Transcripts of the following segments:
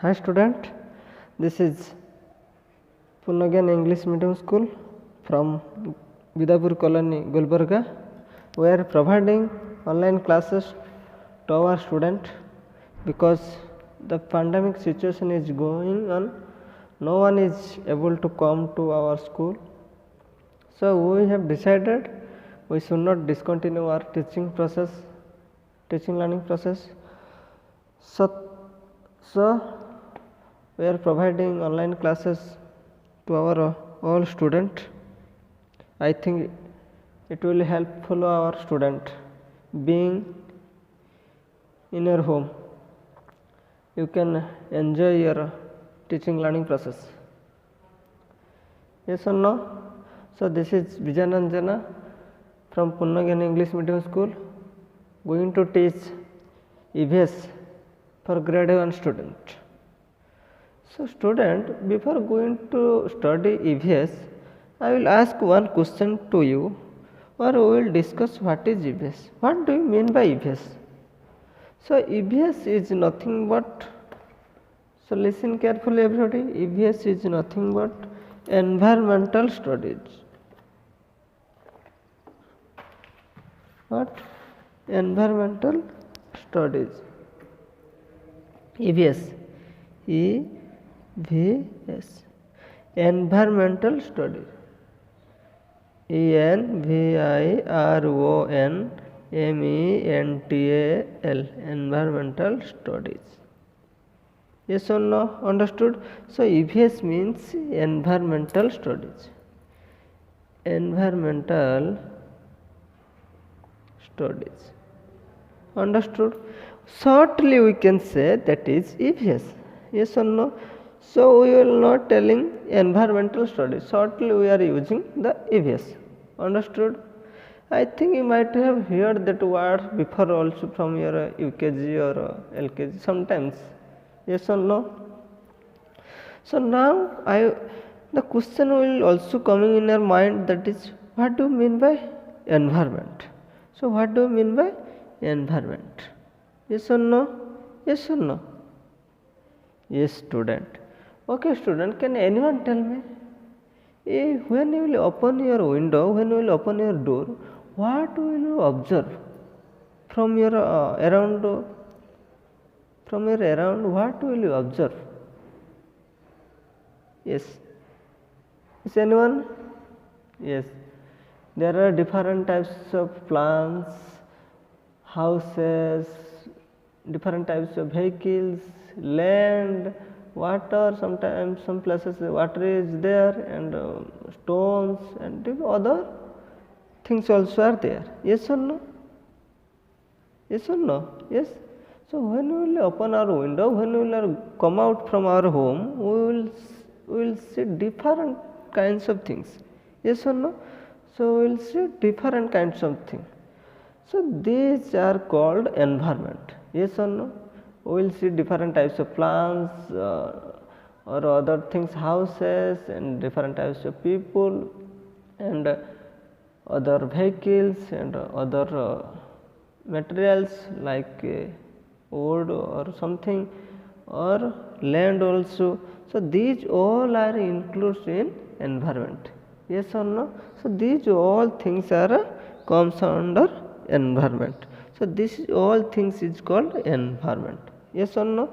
Hi student, this is Punnagan English Medium School from Vidapur Colony, Gulbarga. We are providing online classes to our student because the pandemic situation is going on. No one is able to come to our school. So we have decided we should not discontinue our teaching learning process. So we are providing online classes to our all student. I think it will helpful our student being in your home. You can enjoy your teaching learning process. Yes or no? So this is Vijayanandana from Punnagan English Medium School going to teach EVS for grade 1 student. So student, before going to study EVS, I will ask one question to you, or we will discuss what is EVS. What do you mean by EVS? So EVS is nothing but, so listen carefully everybody, EVS is nothing but environmental studies. What? Environmental studies. EVS. EVS. Environmental studies. ENVIRONMENTAL. Environmental studies. Yes or no? Understood? So EVS means environmental studies. Environmental studies. Understood? Shortly we can say that is EVS. Yes or no? So we will not telling environmental studies. Shortly we are using the EVS. Understood? I think you might have heard that word before also from your UKG or LKG sometimes. Yes or no? So now the question will also coming in your mind, that is, what do you mean by environment? So what do you mean by environment? Yes or no? Yes or no? Yes student. Okay student, can anyone tell me, when you will open your window, when you will open your door, what will you observe from your around? From your around, what will you observe? Yes. Is anyone? Yes. There are different types of plants, houses, different types of vehicles, land, water. Sometimes some places water is there, and stones and other things also are there. Yes or no? Yes or no? Yes. So when we will open our window, when we will come out from our home, we will see different kinds of things. Yes or no? So we will see different kinds of things. So these are called environment. Yes or no? We will see different types of plants or other things, houses, and different types of people, and other vehicles, and other materials like wood or something, or land also. So these all are included in environment. Yes or no? So these all things are comes under environment. So this is all things is called environment. Yes or no?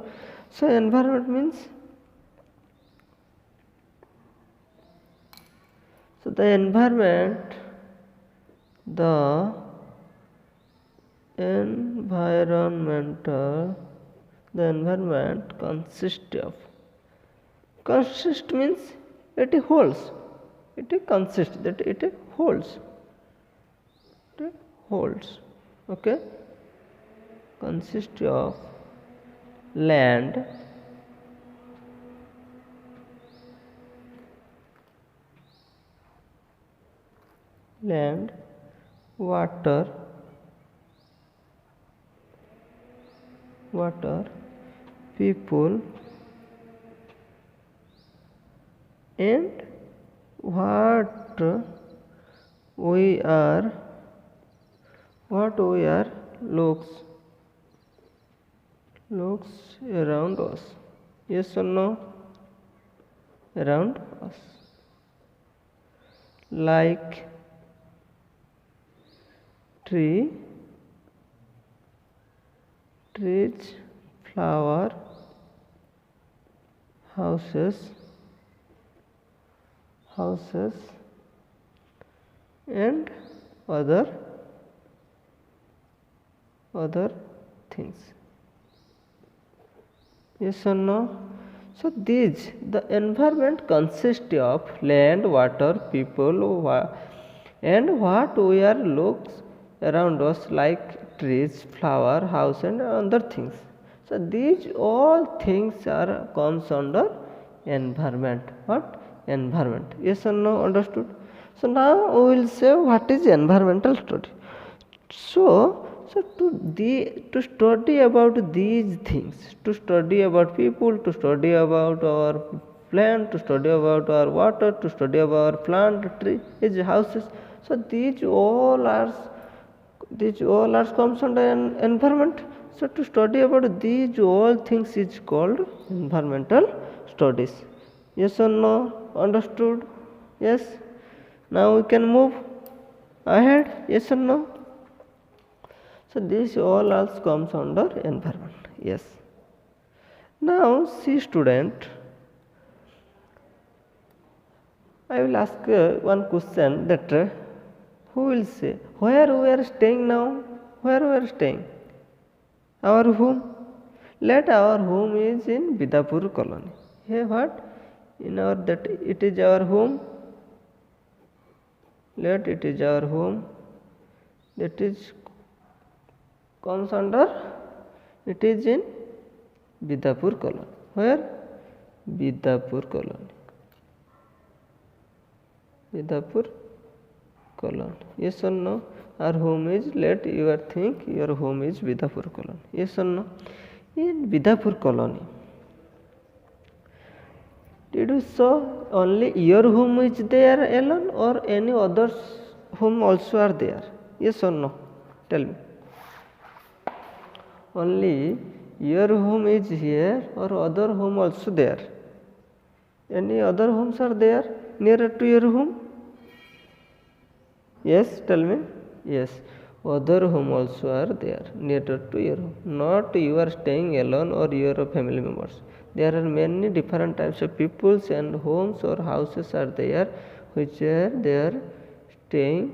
So environment means, so the environment consist means it holds, it consists, that it holds, okay, consists of land, water, people, and what we are looks around us. Yes or no? Around us. Like tree, trees, flower, houses, and other things. Yes or no? So these, the environment consists of land, water, people, and what we are looks around us like trees, flower, house, and other things. So these all things are comes under environment. What? Environment. Yes or no? Understood? So now we will say what is environmental study. So to study about these things, to study about people, to study about our plant, to study about our water, to study about our plant, tree, is houses. So these all are comes under an environment. So to study about these all things is called environmental studies. Yes or no? Understood? Yes. Now we can move ahead. Yes or no? So this all also comes under environment. Yes. Now see student, I will ask one question that who will say where we are staying now? Where we are staying? Our home. Let our home is in Bidapur colony. Here what? In our that it is our home. Let it is our home. That is comes under, it is in Bidapur colony. Where? Bidapur colony. Bidapur colony. Yes or no? Our home is, let you think your home is Bidapur colony. Yes or no? In Bidapur colony, did you saw only your home is there alone or any others home also are there? Yes or no? Tell me. Only your home is here or other home also there? Any other homes are there nearer to your home? Yes, tell me. Yes, other home also are there nearer to your home. Not you are staying alone or your family members. There are many different types of peoples and homes or houses are there which are there staying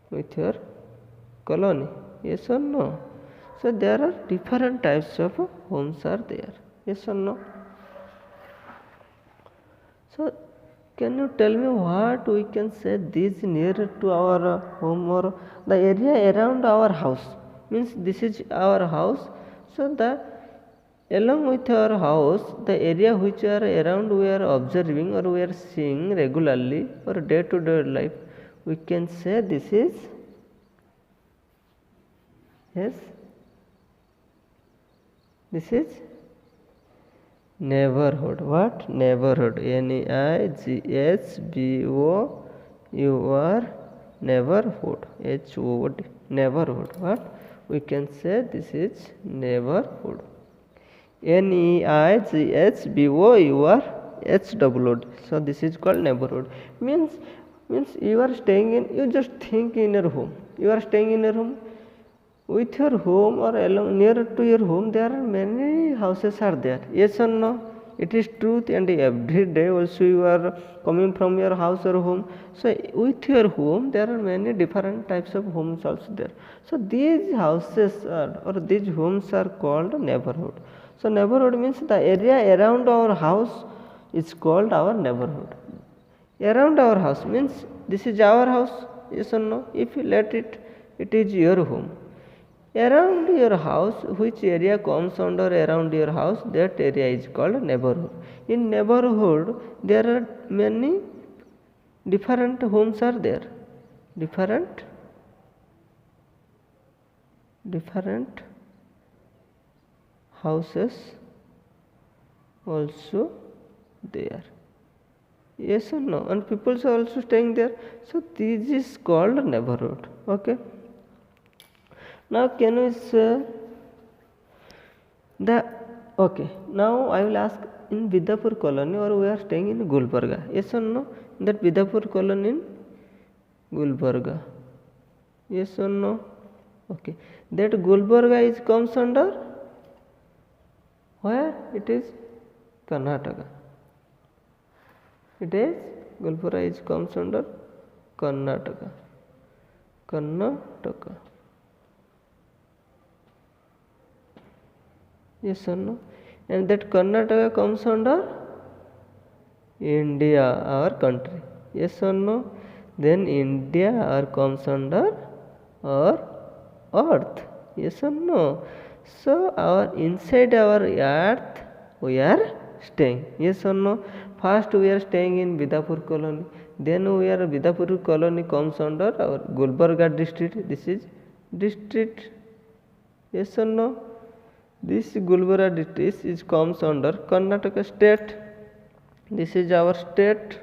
with your colony. Yes or no? So there are different types of homes are there. Yes or no? So can you tell me what we can say this near to our home or the area around our house? Means this is our house. So the along with our house, the area which are around we are observing or we are seeing regularly or day to day life, we can say this is, yes, this is neighborhood. What? Neighborhood. Neigbour. Neighborhood. HOD. Neighborhood. What? We can say this is neighborhood. NEIGHBOUR. So this is called neighborhood. Means you are staying in, you just think in your home. You are staying in your home. With your home or along near to your home, there are many houses are there. Yes or no? It is truth, and every day also you are coming from your house or home. So with your home, there are many different types of homes also there. So these houses are, or these homes are called neighborhood. So neighborhood means the area around our house is called our neighborhood. Around our house means this is our house. Yes or no? If you let it, it is your home. Around your house, which area comes under around your house, that area is called neighborhood. In neighborhood, there are many different homes are there. Different houses also there. Yes or no? And people are also staying there. So this is called neighborhood. Okay. Now can we say the Okay, now I will ask, in Bidapur colony or we are staying in Gulbarga? Yes or no? That Bidapur colony in Gulbarga. Yes or no? Okay. That Gulbarga is comes under where? It is Karnataka. It is Gulbarga is comes under Karnataka. Karnataka. Yes or no? And that Karnataka comes under India, our country. Yes or no? Then India our comes under our earth. Yes or no? So our inside our earth we are staying. Yes or no? First we are staying in Bidapur colony. Then we are Bidapur colony comes under our Gulbarga district. This is district. Yes or no? This Gulbarga district is comes under Karnataka state. This is our state.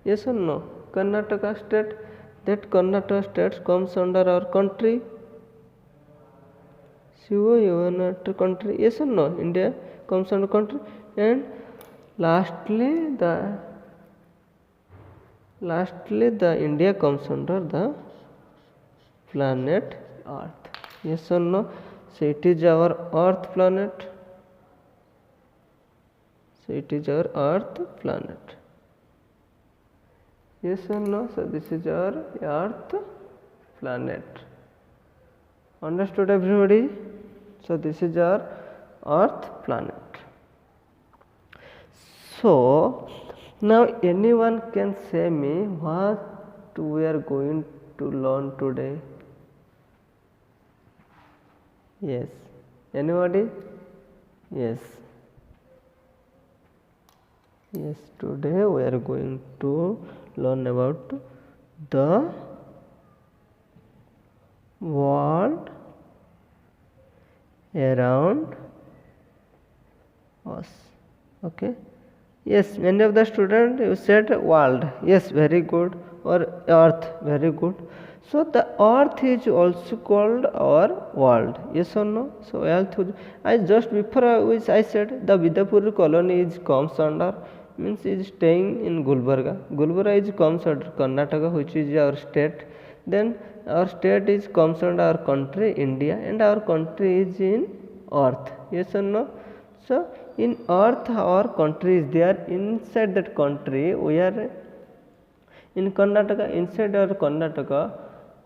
Yes or no? Karnataka state. That Karnataka state comes under our country. Shiva country. Yes or no? India comes under country. And lastly the India comes under the planet Earth. Yes or no? So it is our Earth planet. So it is our Earth planet. Yes or no? So this is our Earth planet. Understood everybody? So this is our Earth planet. So now anyone can say me what we are going to learn today? Yes. Anybody? Yes. Yes, today we are going to learn about the world around us. Okay. Yes, many of the students you said world. Yes, very good. Or earth, very good. So the earth is also called our world. Yes or no? So earth, I just before which I said the Bidapur colony is comes under, means is staying in Gulbarga. Gulbarga is comes under Karnataka, which is our state. Then our state is comes under our country India, and our country is in earth. Yes or no? So in earth our country is there. Inside that country we are in Karnataka. Inside our Karnataka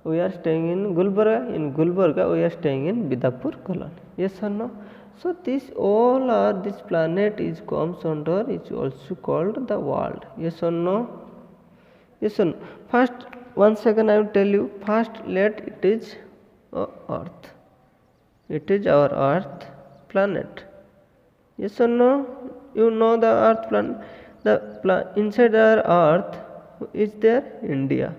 we are staying in Gulbarga. In Gulbarga we are staying in Bidapur colony. Yes or no? So this all are this planet is comes under is also called the world. Yes or no? Yes or no? First 1 second I will tell you. First let it is earth. It is our earth planet. Yes or no? You know the earth planet. Inside our earth is there India.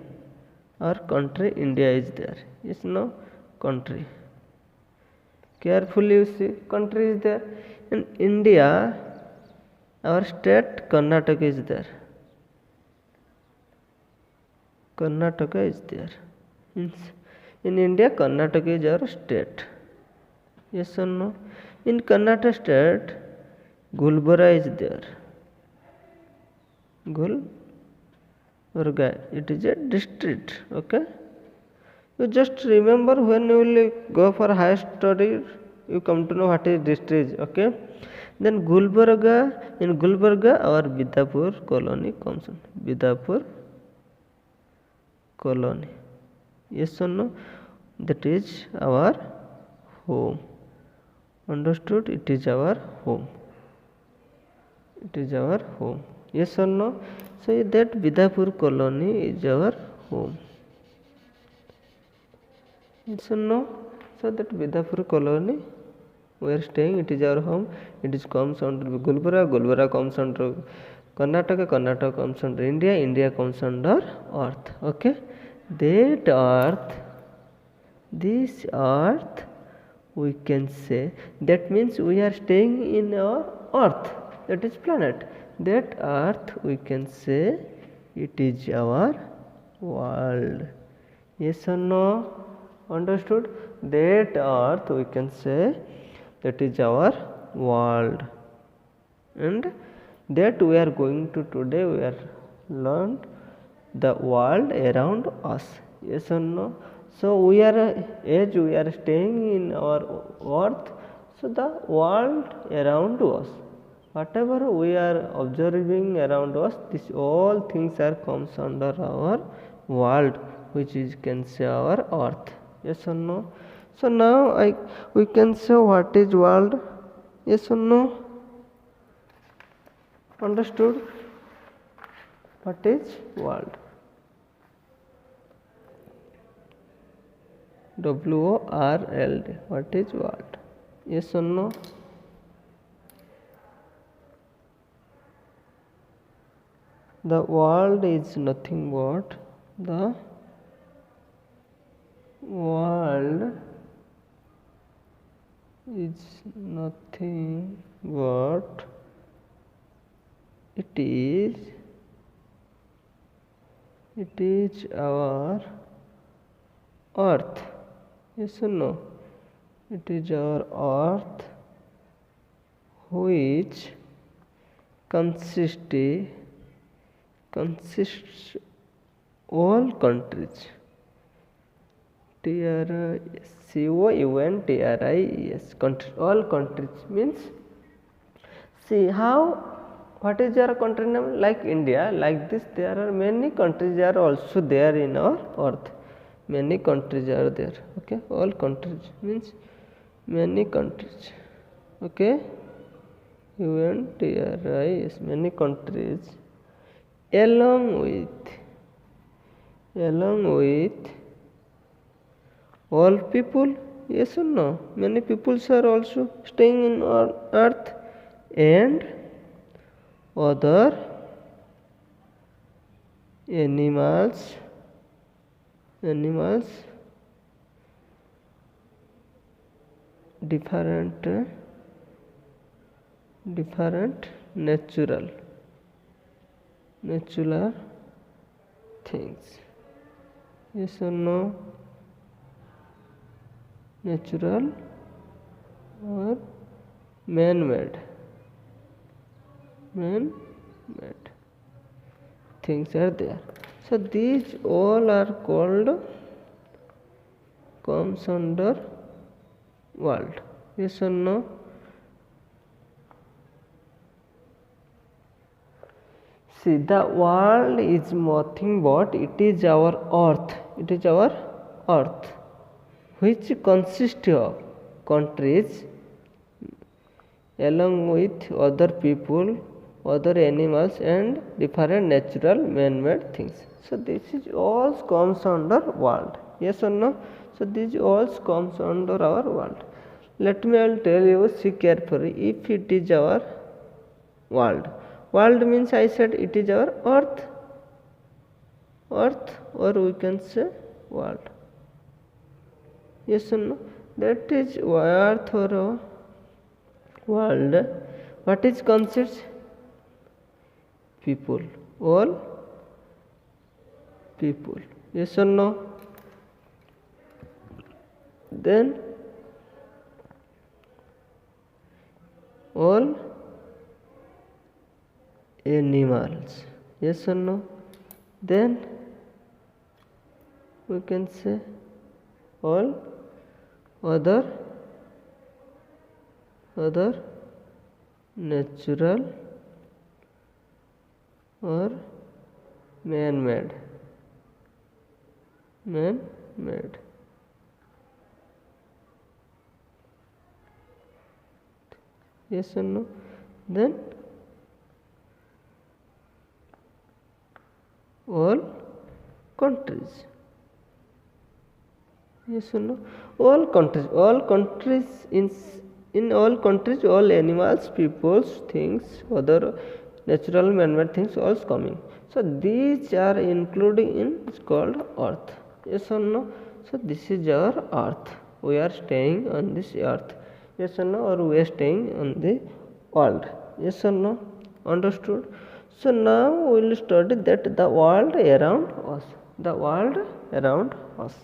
Our country India is there. Yes no? Country. Carefully you see, country is there. In India our state Karnataka is there. Karnataka is there. In India Karnataka is our state. Yes or no? In Karnataka state Gulbarga is there. Gulbarga, it is a district. Okay. You just remember when you will go for higher study, you come to know what is district. Okay. Then Gulbarga, in Gulbarga our Bidapur colony comes in. Bidapur colony. Yes or no? That is our home. Understood? It is our home. It is our home. Yes or no? So that Bidapur colony is our home. Yes or no? So that Bidapur colony we are staying, it is our home. It is comes under Gulbarga. Gulbarga comes under Karnataka. Karnataka comes under India. India comes under earth. Okay. That earth, this earth we can say, that means we are staying in our earth, that is planet. That earth we can say it is our world. Yes or no? Understood? That earth we can say that is our world, and that we are going to today we are learned the world around us. Yes or no? So we are as we are staying in our earth, so the world around us, whatever we are observing around us, this all things are comes under our world, which is can say our earth. Yes or no? So now we can say what is world. Yes or no? Understood? What is world? WORLD. What is world? Yes or no? The world is nothing but the world is nothing but it is our earth. Yes or no? It is our earth which consists all countries. COUNTRIES, country, all countries means, see how, what is your country name? Like India, like this there are many countries are also there in our earth. Many countries are there. Okay, all countries means many countries. Okay, UNTRIES, many countries, along with all people. Yes or no? Many peoples are also staying in our earth, and other animals different natural things. Yes or no? Natural or man-made things are there. So these all are called, comes under world. Yes or no? See, the world is nothing but it is our earth. It is our earth, which consists of countries along with other people, other animals, and different natural man-made things. So this is all comes under world. Yes or no? So this all comes under our world. Let me I'll tell you, see carefully. If it is our world, world means I said it is our earth, or we can say world. Yes or no? That is earth or world. What is consists? People, all people. Yes or no? Then all animals. Yes or no? Then we can say all other natural or man-made. Yes or no? Then all countries. Yes or no? All countries in all countries, all animals, peoples, things, other natural man-made things, all coming. So these are including in, it's called earth. Yes or no? So this is our earth. We are staying on this earth. Yes or no? Or we are staying on the world. Yes or no? Understood? So now we will study that the world around us. The world around us.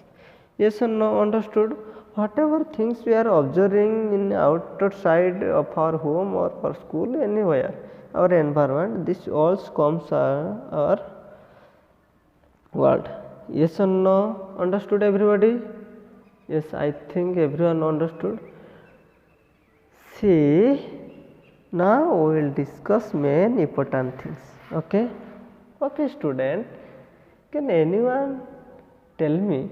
Yes or no? Understood? whatever things we are observing in outer side of our home or our school, anywhere, our environment, this all comes our world. Yes or no? Understood everybody? Yes, I think everyone understood. See, now we will discuss main important things. Okay? Okay, student, can anyone tell me?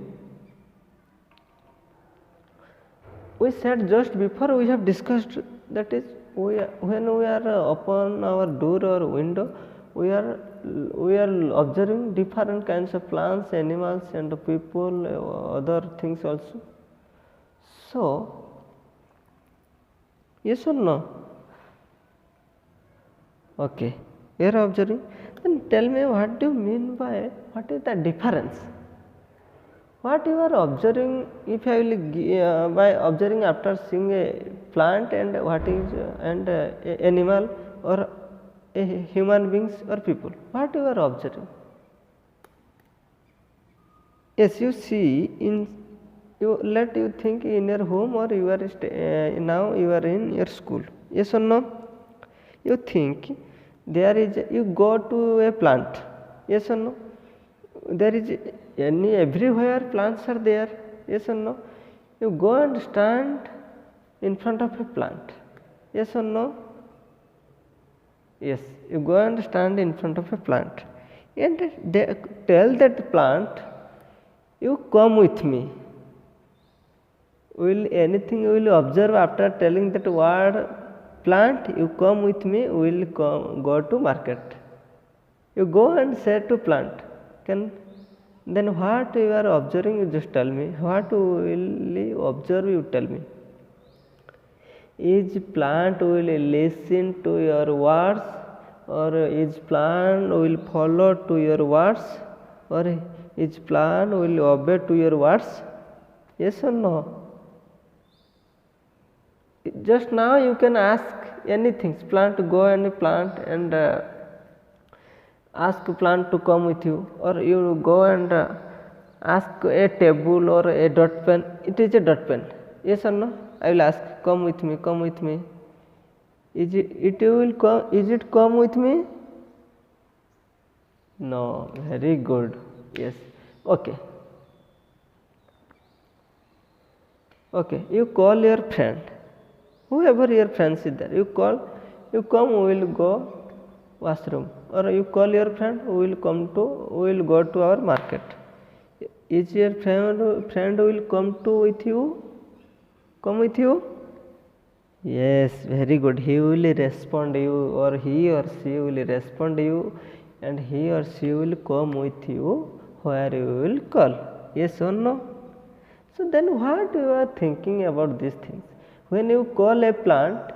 We said just before we have discussed, that is, when we are upon our door or window, we are observing different kinds of plants, animals, and people, other things also. So, yes or no? Okay, you are observing. Then tell me, what do you mean by, what is the difference? What you are observing, if I will by observing after seeing a plant, and what is and a animal or a human beings or people, what you are observing? Yes, you see, in you let you think in your home, or you are now you are in your school. Yes or no? You think there is, you go to a plant. Yes or no? There is everywhere plants are there. Yes or no? You go and stand in front of a plant. Yes or no? Yes, you go and stand in front of a plant, and they tell that plant, you come with me. Will anything you will observe after telling that word, plant, you come with me, we will go to market. You go and say to plant, then what you are observing, you just tell me. What will you observe, you tell me. Each plant will listen to your words, or each plant will follow to your words, or each plant will obey to your words? Yes or no? Just now you can ask anything, plant, go any plant and ask plant to come with you, or you go and ask a table or a dot pen. It is a dot pen. Yes or no? I will ask, come with me, come with me. Is it will come? Is it come with me? No. Very good. Yes. Okay. Okay. You call your friend, whoever your friends is there. You call, you come, we will go washroom, or you call your friend, we will go to our market. Is your friend will come with you? Yes, very good. He will respond you, or he or she will respond you, and he or she will come with you where you will call. Yes or no? So then what you are thinking about these things? When you call a plant,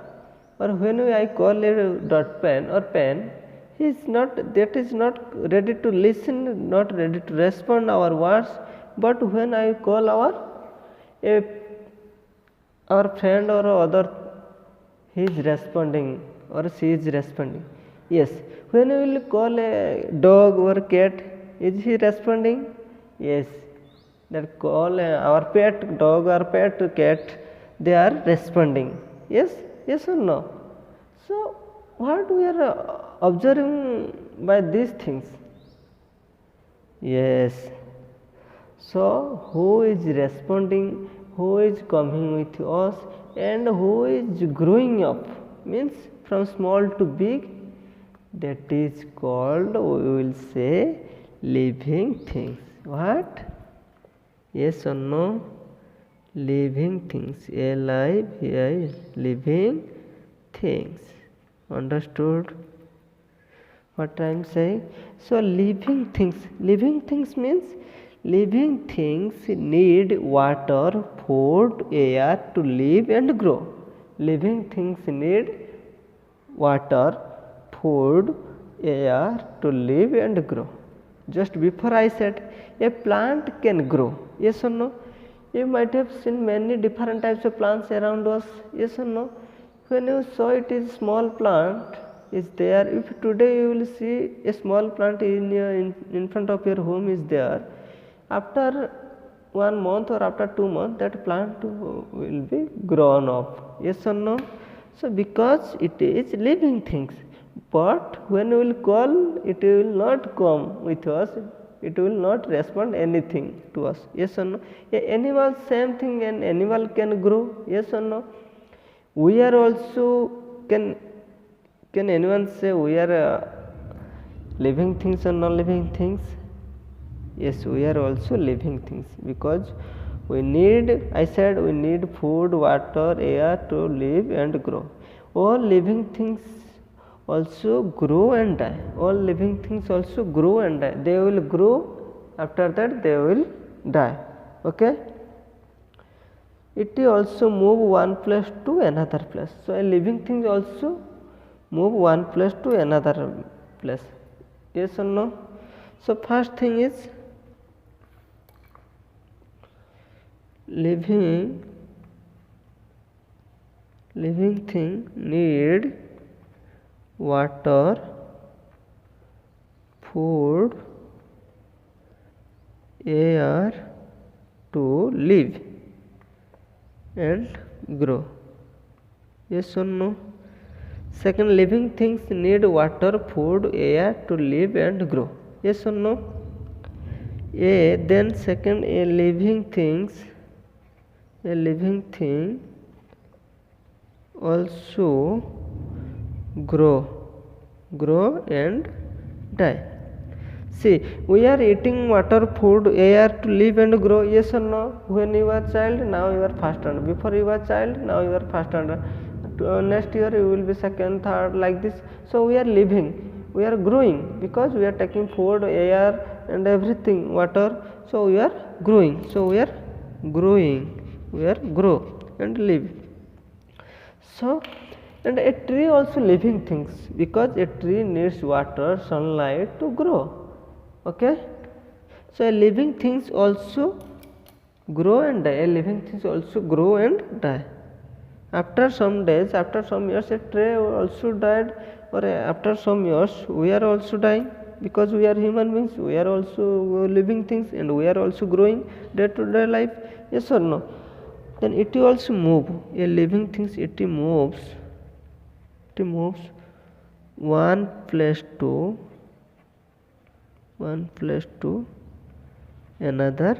or when I call a dot pen or pen, that is not ready to listen, not ready to respond our words. But when I call our friend or other, he is responding or she is responding. Yes. When we will call a dog or cat, is he responding? Yes. That call our pet dog or pet cat, they are responding. Yes. Yes or no? So what we are observing by these things? Yes. So who is responding, who is coming with us, and who is growing up, means from small to big, that is called, we will say, living things. What? Yes or no? Living things. L-I-V-I, living things. Understood what I am saying? So living things means living things need water, food, air to live and grow. Living things need water, food, air to live and grow. Just before I said a plant can grow. Yes or no? You might have seen many different types of plants around us. Yes or no? When you saw it is small plant is there, if today you will see a small plant in front of your home is there, after 1 month or after 2 months that plant will be grown up. Yes or no? So because it is living things, but when we will call, it will not come with us, it will not respond anything to us. Yes or no? A animal, same thing, an animal can grow. Yes or no? We are also, can anyone say we are living things or non living things? Yes, we are also living things, because we need, I said, we need food, water, air to live and grow. All living things also grow and die. All living things also grow and die. They will grow, after that they will die. Okay. It also move one place to another place. So a living thing also move one place to another place. Yes or no? So first thing is, living thing need water, food, air to live and grow. Yes or no? Second, living things need water, food, air to live and grow. Yes or no? Then second, a living thing also grow and die. See, we are eating water, food, air to live and grow. Yes or no? When you were child, now you are first standard. Before you were child, now you are first standard. Next year you will be second, third, like this. So we are living, we are growing, because we are taking food, air and everything, water. So we are growing. So we are growing, we are grow and live. So, and a tree also living things, because a tree needs water, sunlight to grow. Okay. So a living things also grow and die. A living things also grow and die. After some days, after some years, a tree also died, or after some years we are also dying, because we are human beings, we are also living things, and we are also growing day to day life. Yes or no? Then it also move. A living things, it moves one place to another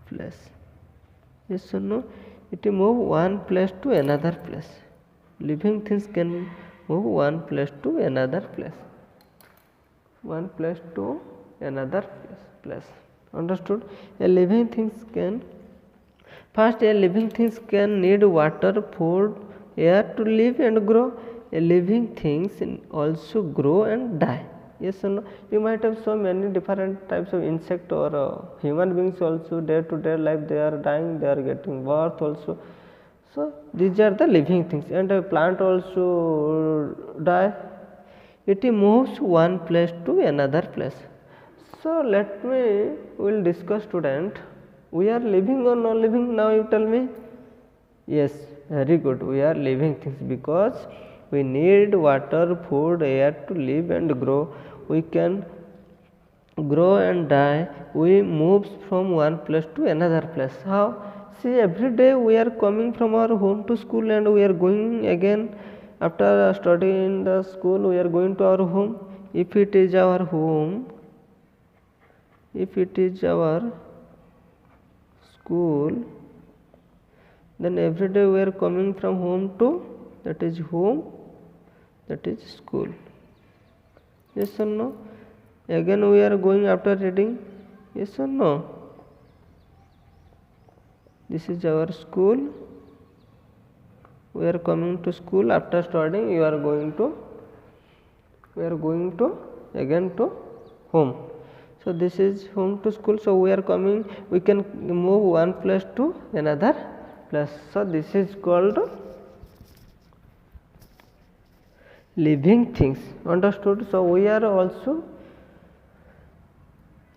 place. Yes or no? It move one place to another place. Living things can move one place to another place. One place to another place. Understood? A living things can, first, a living things can need water, food, air to live and grow. A living things also grow and die. Yes or no? You might have so many different types of insect or human beings also, day to day life they are dying, they are getting birth also. So these are the living things. And a plant also die. It moves one place to another place. So let me, will discuss, student, we are living or non living? Now you tell me. Yes, very good. We are living things, because we need water, food, air to live and grow. We can grow and die. We move from one place to another place. How? See, every day we are coming from our home to school, and we are going again. After studying in the school, we are going to our home. If it is our home, if it is our school, then every day we are coming from home to, that is home, that is school. Yes or no? Again we are going after reading. Yes or no? This is our school. We are coming to school. After studying, we are going to again to home. So this is home to school. So we are coming, we can move one place to another place. So this is called living things. Understood? So we are also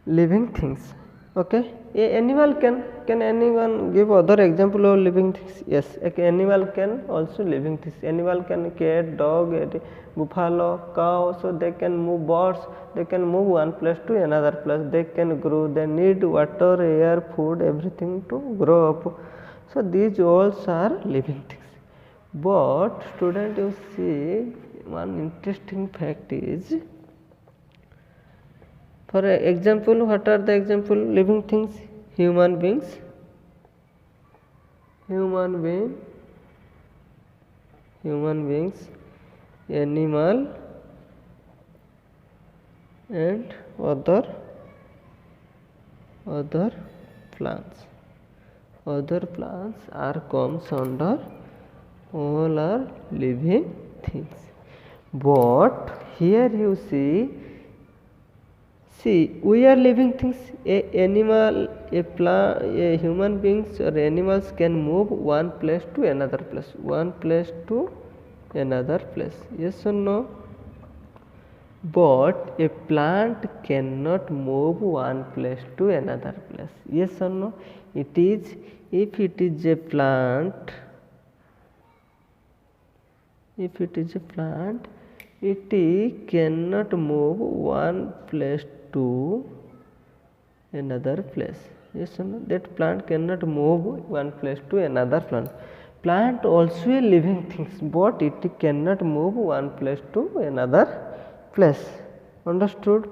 living things. Okay, a animal can anyone give other example of living things? Yes, a animal can also living things. Animal can cat, dog, buffalo, cow, so they can move. Birds, they can move one place to another place. They can grow. They need water, air, food, everything to grow up. So these all are living things. But student, you see one interesting fact is, for example, what are the example living things? Human beings, human being, human beings, animal, and other plants. Other plants are comes under all are living things. But here you see, we are living things. A animal, a plant, a human beings or animals can move one place to another place, one place to another place. Yes or no? But a plant cannot move one place to another place. Yes or no? It is, if it is a plant, if it is a plant, it cannot move one place to another place. Yes or no? That plant cannot move one place to another plant. Plant also a living things, but it cannot move one place to another place. Understood?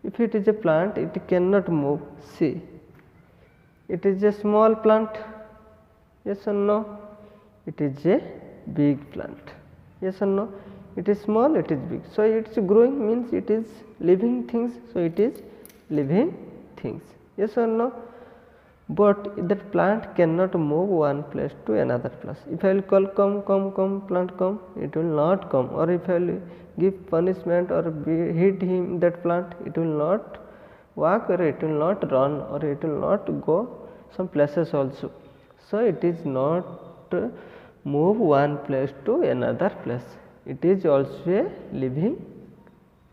If it is a plant, it cannot move. See, it is a small plant. Yes or no? It is a big plant. Yes or no? It is small, it is big. So it's growing means it is living things. So it is living things. Yes or no? But that plant cannot move one place to another place. If I will call come, plant come, it will not come. Or if I will give punishment or hit him, that plant, it will not walk, or it will not run, or it will not go some places also. So it is not move one place to another place. It is also a living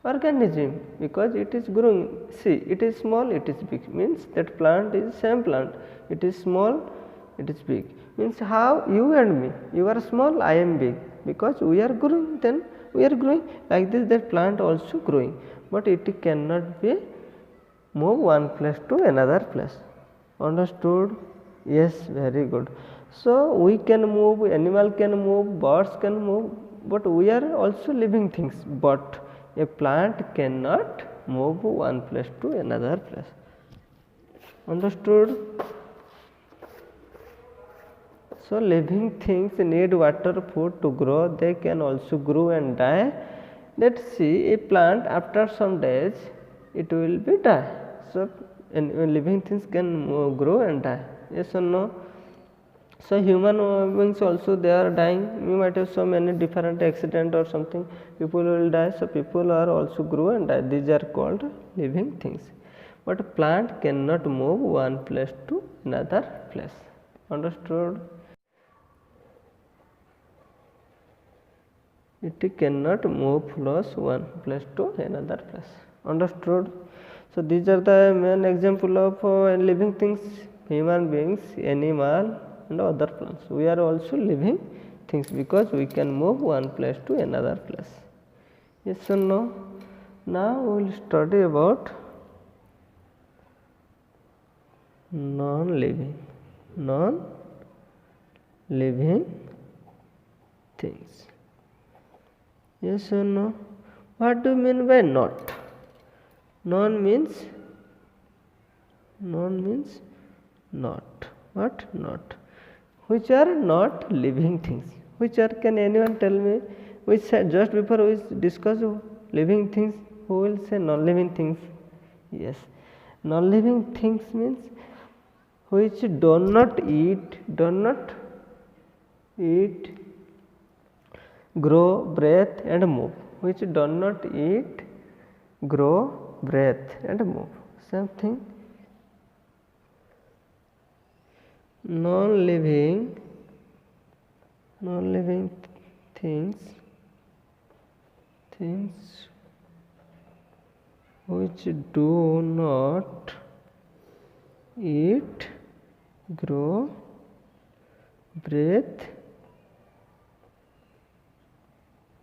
organism because it is growing. See, it is small, it is big, means that plant is same plant. It is small, it is big, means how you and me, you are small, I am big, because we are growing, then we are growing. Like this, that plant also growing, but it cannot be move one place to another place. Understood? Yes, very good. So we can move, animal can move, birds can move, but we are also living things. But a plant cannot move one place to another place. Understood? So living things need water, food to grow. They can also grow and die. Let's see, a plant after some days it will be die. So living things can grow and die. Yes or no? So human beings also, they are dying. You might have so many different accident or something, people will die. So people are also grow and die. These are called living things. But a plant cannot move one place to another place. Understood? It cannot move from one place to another place. Understood? So these are the main example of living things: human beings, animal, and other plants. We are also living things because we can move one place to another place. Yes or no? Now we will study about non-living things. Yes or no? What do you mean by not? Non means not. What? Not. Which are not living things? Which are, can anyone tell me? Which just before we discuss living things, who will say non-living things? Yes, non-living things means which do not eat, grow, breathe, and move. Which do not eat, grow, breathe, and move. Same thing. Non-living things which do not eat, grow, breathe,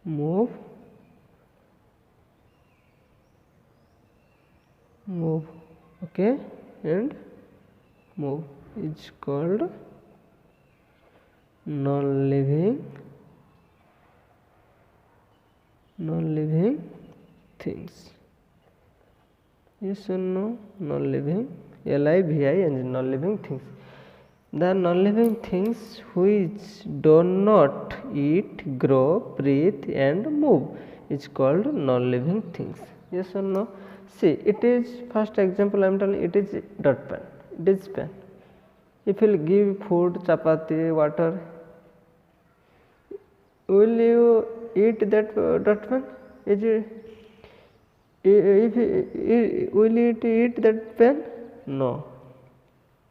move, okay, and move is called non-living things. Yes or no? Non-living, LIVING, non-living things. The non-living things which do not eat, grow, breathe and move is called non-living things. Yes or no? See, it is first example I am telling, it is dot pen. It is pen. If you will give food, chapati, water, will you eat that dot pen? Is it, will it eat that pen? No.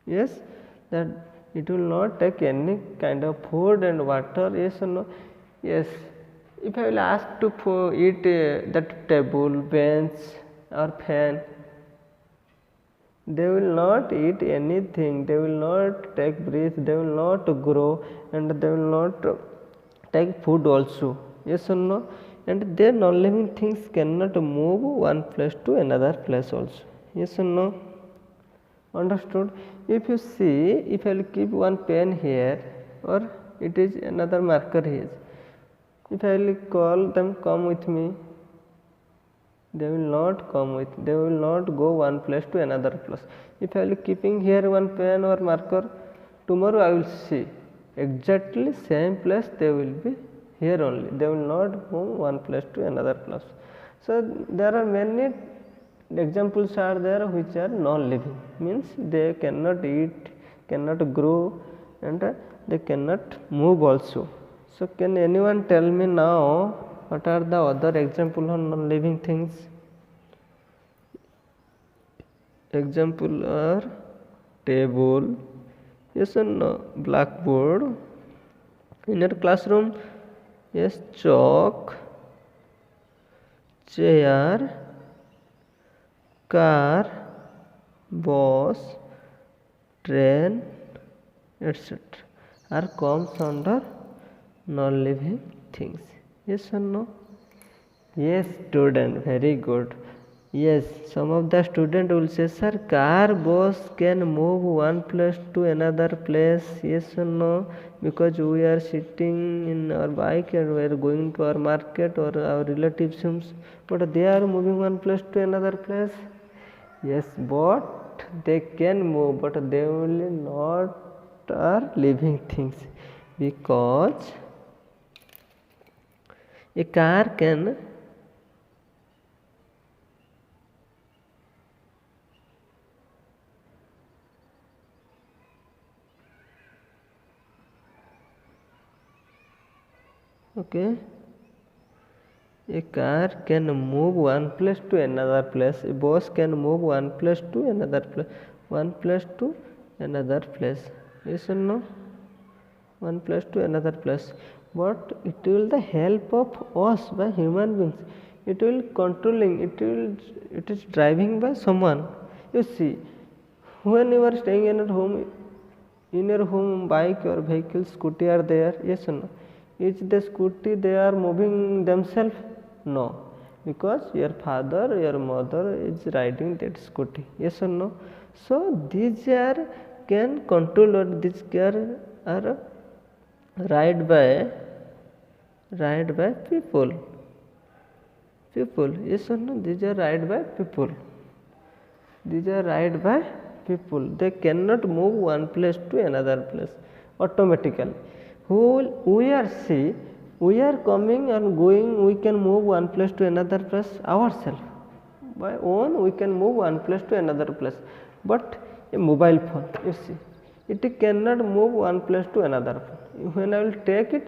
Yes, that it will not take any kind of food and water. Yes or no? Yes. If I will ask to eat that table, bench or fan, they will not eat anything. They will not take breath. They will not grow, and they will not take food also. Yes or no? And their non-living things cannot move one place to another place also. Yes or no? Understood? If you see, if I will keep one pen here, or it is another marker here, if I will call them come with me, they will not come with, they will not go one place to another place. If I will keeping here one pen or marker, tomorrow I will see exactly same place they will be here only. They will not move one place to another place. So there are many examples are there which are non-living, means they cannot eat, cannot grow, and they cannot move also. So can anyone tell me now what are the other example of non-living things? Example are table, yes or no, blackboard, in your classroom, yes, chalk, chair, car, bus, train, etc. are comes under non-living things. Yes or no? Yes, student, very good. Yes, some of the student will say, sir, car, bus can move one place to another place. Yes or no? Because we are sitting in our bike and we are going to our market or our relatives' homes, but they are moving one place to another place. Yes, but they can move, but they will not are living things, because a car can okay, a car can move one place to another place. A bus can move one place to another place, one place to another place. Yes or no? One place to another place, but it will the help of us by human beings. It will controlling, it is driving by someone. You see, when you are staying in your home bike or vehicle, scooty are there. Yes or no? Is the scooty they are moving themselves? No, because your father, your mother is riding that scooty. Yes or no? So these are can control, or these car are ride by people. Yes or no? These are ride by people. These are ride by people. They cannot move one place to another place automatically. We are see, we are coming and going, we can move one place to another place ourselves. By own we can move one place to another place. But a mobile phone, you see, it cannot move one place to another. When I will take it,